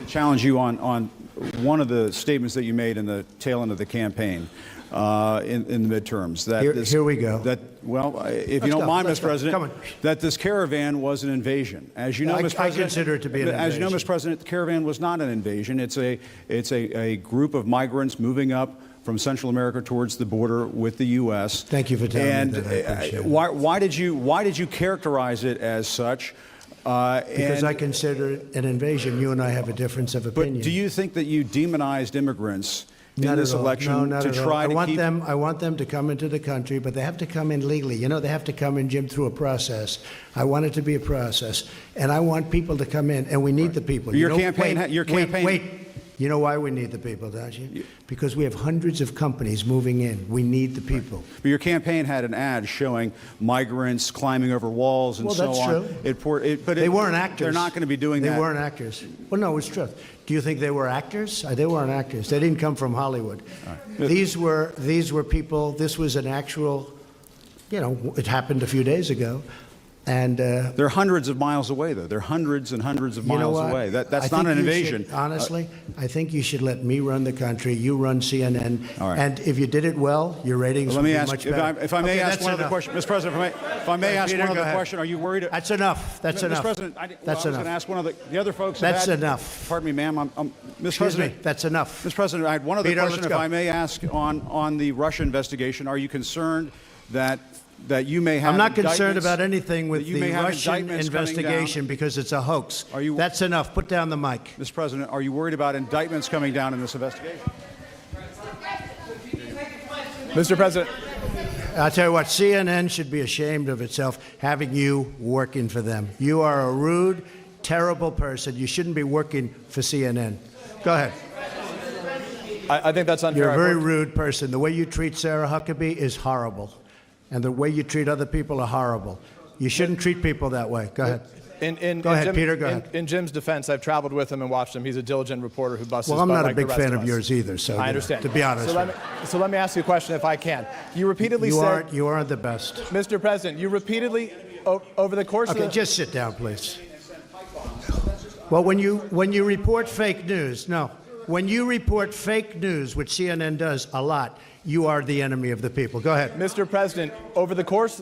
challenge you on one of the statements that you made in the tail end of the campaign in the midterms. That here we go. If you don't mind, Mr. President, that this caravan was an invasion. As you know, Mr. President, I consider it to be an invasion. As you know, Mr. President, the caravan was not an invasion. It's a group of migrants moving up from Central America towards the border with the U.S. Thank you for telling me that. I appreciate it. Why did you characterize it as such? Because I consider it an invasion. You and I have a difference of opinion. But do you think that you demonized immigrants in this election to try to keep? I want them to come into the country, but they have to come in legally. You know, they have to come in, Jim, through a process. I want it to be a process, and I want people to come in, and we need the people. Your campaign. Wait. You know why we need the people, don't you? Because we have hundreds of companies moving in. We need the people. But your campaign had an ad showing migrants climbing over walls and so on. That's true. But they weren't actors. They're not going to be doing that. They weren't actors. Well, no, it's true. Do you think they were actors? They weren't actors. They didn't come from Hollywood. Right. These were people. This was an actual, it happened a few days ago. And they're hundreds of miles away, though. They're hundreds and hundreds of miles away. That's not an invasion. Honestly, I think you should let me run the country. You run CNN. All right. And if you did it well, your ratings would be much better. If I may ask one other question, Mr. President, if I may ask one other question, are you worried? That's enough. That's enough. Mr. President, I was enough. going to ask one of the other folks. That's enough. Pardon me, ma'am. Mr. President, that's enough. Mr. President, I had one other question, if I may ask, on the Russia investigation. Are you concerned that you may have? I'm not concerned about anything with the Russian investigation because it's a hoax. That's enough. Put down the mic. Mr. President, are you worried about indictments coming down in this investigation? Mr. President. I'll tell you what, CNN should be ashamed of itself having you working for them. You are a rude, terrible person. You shouldn't be working for CNN. Go ahead. I think that's unfair. You're a very rude person. The way you treat Sarah Huckabee is horrible. And the way you treat other people are horrible. You shouldn't treat people that way. Go ahead. Go ahead, Peter. Go ahead. In Jim's defense, I've traveled with him and watched him. He's a diligent reporter who busts. Well, I'm not a big fan of yours either. So I understand. To be honest. So let me ask you a question, if I can. You repeatedly said you aren't the best, Mr. President. You repeatedly over the course of the. Just sit down, please. Well, when you report fake news, when you report fake news, which CNN does a lot, you are the enemy of the people. Go ahead. Mr. President, over the course